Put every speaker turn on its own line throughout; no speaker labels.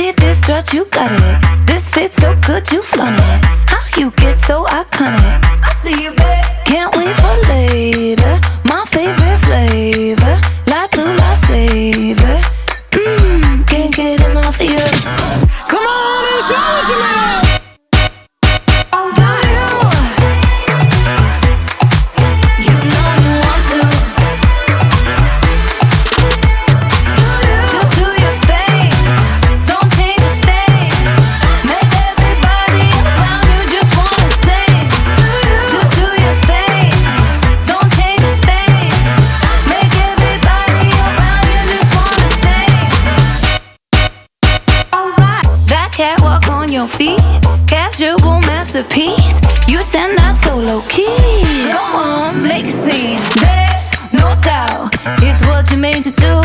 with this dress, you got it. This fits so good, you flaunt it. How you get so iconic? I see you, babe. Can't wait for later. My favorite flavor, like blue lifesaver. Can't get enough of you. Come on and show what you know. Catwalk on your feet, casual masterpiece. You stand out so low key. Come on, make a scene. There's no doubt, it's what you're made to do.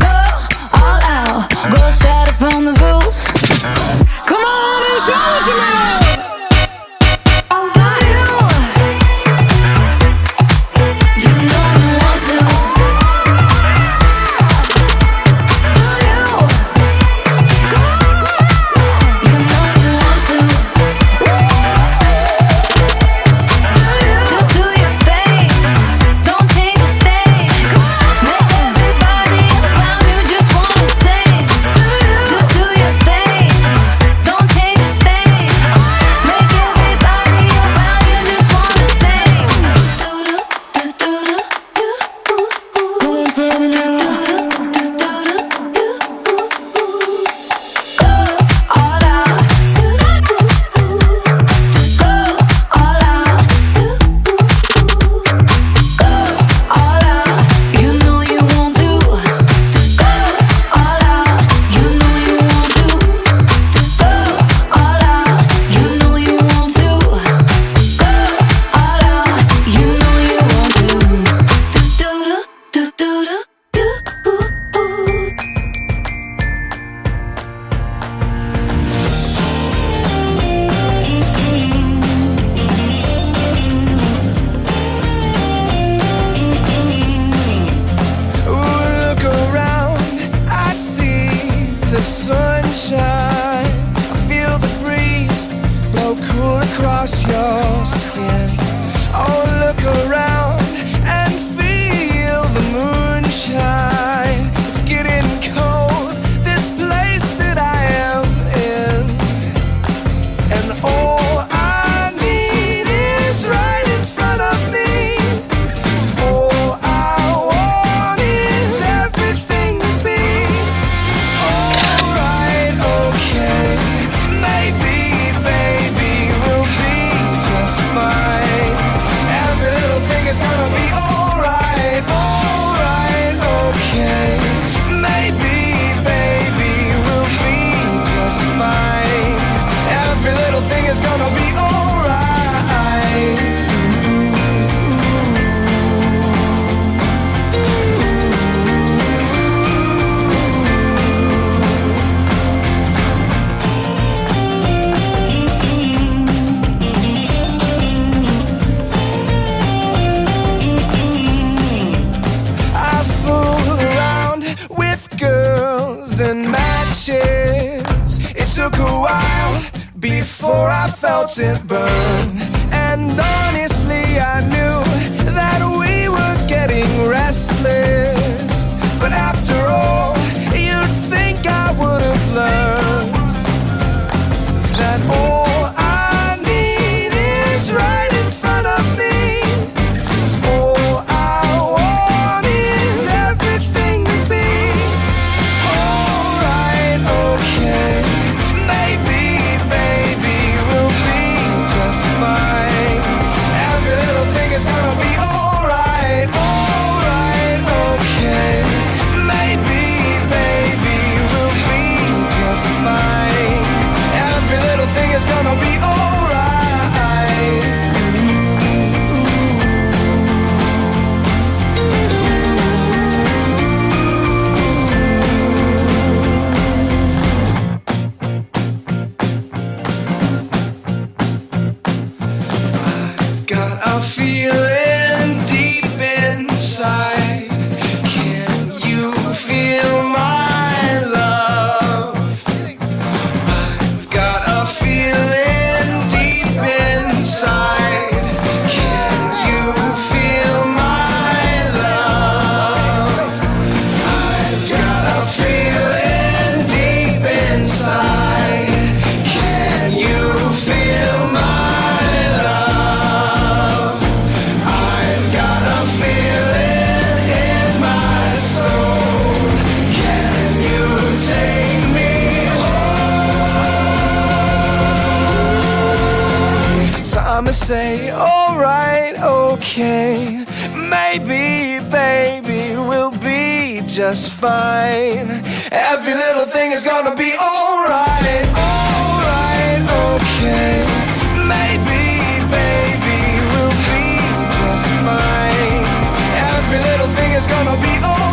Go all out, go shout it from the roof. Come on and show what you know.
Before I felt it burn, and honestly I knew that we were getting restless. But after all, you'd think I would have learned that all I need is right in front of me. All I want is everything to be alright, okay. Maybe fine. Every little thing is gonna say, alright, okay, maybe, baby, we'll be just fine. Every little thing is gonna be alright, okay, maybe, baby, we'll be just fine. Every little thing is gonna be alright.